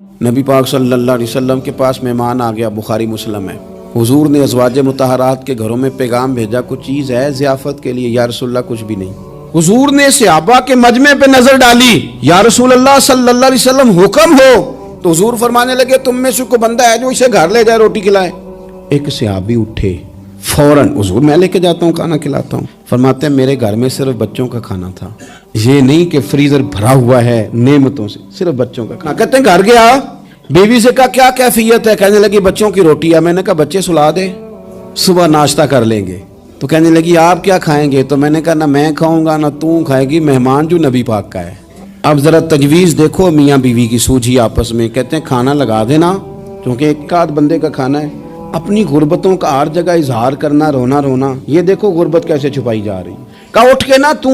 نبی پاک صلی اللہ علیہ وسلم کے پاس مہمان آ گیا، بخاری مسلم ہے۔ حضور نے ازواج مطہرات کے گھروں میں پیغام بھیجا، کچھ چیز ہے ضیافت کے لیے؟ یا رسول اللہ کچھ بھی نہیں۔ حضور نے صحابہ کے مجمع پہ نظر ڈالی، یا رسول اللہ صلی اللہ علیہ وسلم حکم ہو۔ تو حضور فرمانے لگے، تم میں سے کوئی بندہ ہے جو اسے گھر لے جائے روٹی کھلائے؟ ایک صحابی اٹھے فوراً، حضور میں لے کے جاتا ہوں، کھانا کھلاتا ہوں۔ فرماتے ہیں میرے گھر میں صرف بچوں کا کھانا تھا، یہ نہیں کہ فریزر بھرا ہوا ہے نعمتوں سے، صرف بچوں کا کھانا۔ کہتے ہیں گھر گیا، بیوی سے کہا کیا کیفیت ہے؟ کہنے لگی بچوں کی روٹی ہے۔ میں نے کہا بچے سلا دے، صبح ناشتہ کر لیں گے۔ تو کہنے لگی آپ کیا کھائیں گے؟ تو میں نے کہا نہ میں کھاؤں گا نہ تو کھائے گی، مہمان جو نبی پاک کا ہے۔ اب ذرا تجویز دیکھو میاں بیوی کی سوجھی آپس میں۔ کہتے ہیں کھانا لگا دینا، کیونکہ ایک آدھ بندے کا کھانا ہے۔ اپنی غربتوں کا ہر جگہ اظہار کرنا، رونا رونا، یہ دیکھو غربت کیسے چھپائی جا رہی۔ کہا اٹھ کے نا تو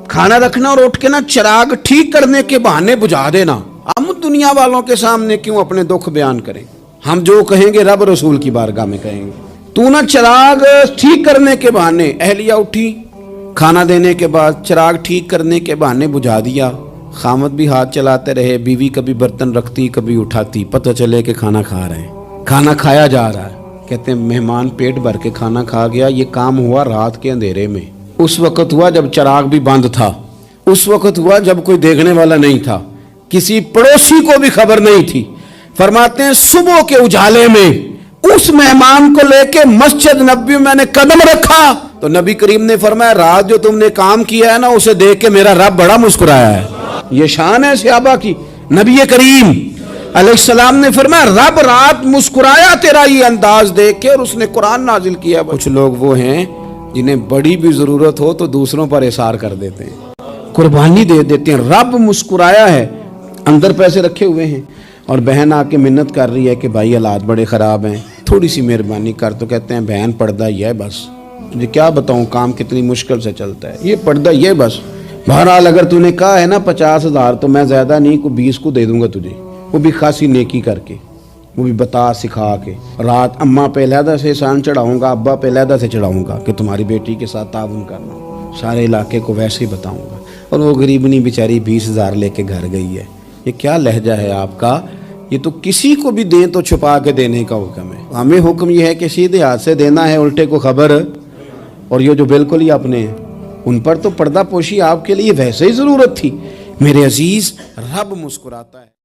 کھانا رکھنا، اور اٹھ کے نا چراغ ٹھیک کرنے کے بہانے بجھا دینا۔ ہم دنیا والوں کے سامنے کیوں اپنے دکھ بیان کریں؟ ہم جو کہیں گے رب رسول کی بارگاہ میں کہیں گے۔ تو نہ چراغ ٹھیک کرنے کے بہانے، اہلیہ اٹھی کھانا دینے کے بعد چراغ ٹھیک کرنے کے بہانے بجھا دیا۔ خامد بھی ہاتھ چلاتے رہے، بیوی کبھی برتن رکھتی کبھی اٹھاتی، پتہ چلے کہ کھانا کھا رہے ہیں، کھانا کھایا جا رہا ہے۔ کہتے ہیں مہمان پیٹ بھر کے کھانا کھا گیا۔ یہ کام ہوا رات کے اندھیرے میں، اس وقت ہوا جب چراغ بھی بند تھا، اس وقت ہوا جب کوئی دیکھنے والا نہیں تھا، کسی پڑوسی کو بھی خبر نہیں تھی۔ فرماتے ہیں صبح کے اجالے میں اس مہمان کو لے کے مسجد نبوی میں نے قدم رکھا تو نبی کریم نے فرمایا رات جو تم نے کام کیا ہے نا، اسے دیکھ کے میرا رب بڑا مسکرایا ہے۔ یہ شان ہے صحابہ کی۔ نبی کریم علیہ السلام نے فرمایا رب رات مسکرایا تیرا یہ انداز دیکھ کے، اور اس نے قرآن نازل کیا۔ کچھ لوگ وہ ہیں جنہیں بڑی بھی ضرورت ہو تو دوسروں پر اثار کر دیتے ہیں، قربانی دے دیتے ہیں۔ رب مسکرایا ہے، اندر پیسے رکھے ہوئے ہیں، اور بہن آ کے منت کر رہی ہے کہ بھائی حالات بڑے خراب ہیں، تھوڑی سی مہربانی کر۔ تو کہتے ہیں بہن پردہ یہ ہے بس، تجھے کیا بتاؤں کام کتنی مشکل سے چلتا ہے، یہ پردہ یہ بس۔ بہرحال اگر تو نے کہا ہے نا 50,000 تو میں زیادہ نہیں، کو 20 کو دے دوں گا تجھے، وہ بھی خاصی نیکی کر کے، وہ بھی بتا سکھا کے۔ رات اماں پہ علیحدہ سے احسان چڑھاؤں گا، ابا پہ علیحدہ سے چڑھاؤں گا کہ تمہاری بیٹی کے ساتھ تعاون کرنا، سارے علاقے کو ویسے ہی بتاؤں گا۔ اور وہ غریبنی بیچاری 20,000 لے کے گھر گئی ہے۔ یہ کیا لہجہ ہے آپ کا؟ یہ تو کسی کو بھی دیں تو چھپا کے دینے کا حکم ہے۔ ہمیں حکم یہ ہے کہ سیدھے ہاتھ سے دینا ہے، الٹے کو خبر۔ اور یہ جو بالکل ہی اپنے ہیں ان پر تو پردہ پوشی آپ کے لیے ویسے ہی ضرورت تھی۔ میرے عزیز، رب مسکراتا ہے۔